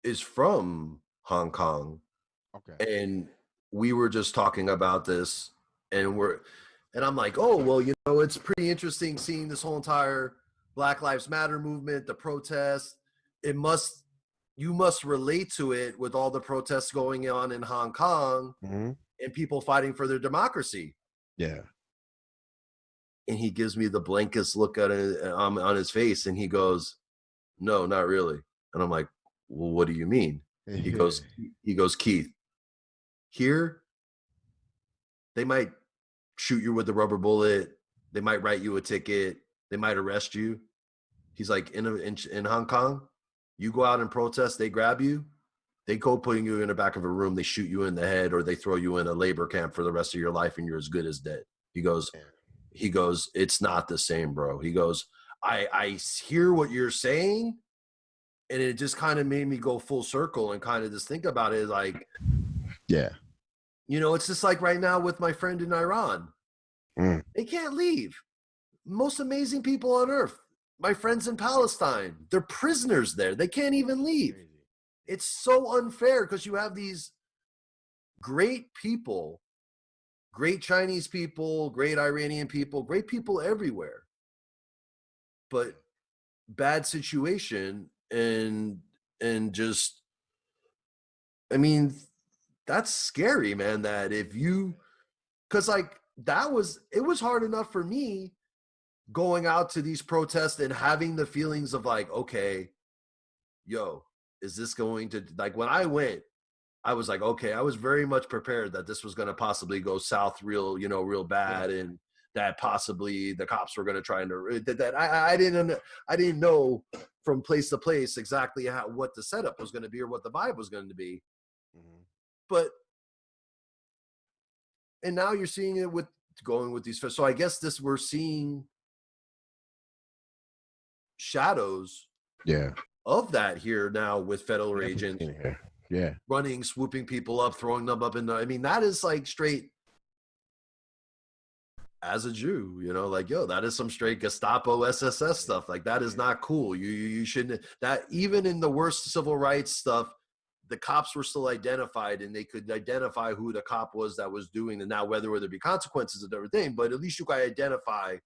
is from Hong Kong, Okay. and we were just talking about this, and I'm like, oh well, it's pretty interesting seeing this whole entire Black Lives Matter movement, the protests. You must relate to it with all the protests going on in Hong Kong Mhm. and people fighting for their democracy. Yeah. And he gives me the blankest look on his face, and he goes, no, not really. And I'm like, well, what do you mean? He Yeah. goes, Keith, here they might shoot you with a rubber bullet. They might write you a ticket. They might arrest you. He's like, in Hong Kong, you go out and protest, they grab you, they go putting you in the back of a room, they shoot you in the head, or they throw you in a labor camp for the rest of your life, and you're as good as dead. He goes, it's not the same, bro. He goes, I hear what you're saying, and it just kind of made me go full circle and kind of just think about it like, Yeah. it's just like right now with my friend in Iran. They can't leave. Most amazing people on earth. My friends in Palestine, they're prisoners there. They can't even leave. It's so unfair because you have these great people, great Chinese people, great Iranian people, great people everywhere. But bad situation and just, I mean, that's scary, man, that because like it was hard enough for me going out to these protests and having the feelings of like, okay, yo, is this going to, like, when I went, I was like, okay, I was very much prepared that this was going to possibly go south real bad, and that possibly the cops were going to try and I didn't know from place to place exactly what the setup was going to be or what the vibe was going to be. But and now you're seeing it with going with these. So I guess we're seeing shadows of that here now with federal agents running, swooping people up, throwing them up in I mean, that is like straight, as a Jew, like, yo, that is some straight Gestapo SSS stuff. Like, that is not cool. You shouldn't. That even in the worst civil rights stuff, the cops were still identified, and they could identify who the cop was that was doing it. Now, whether there be consequences is a different thing, but at least you could identify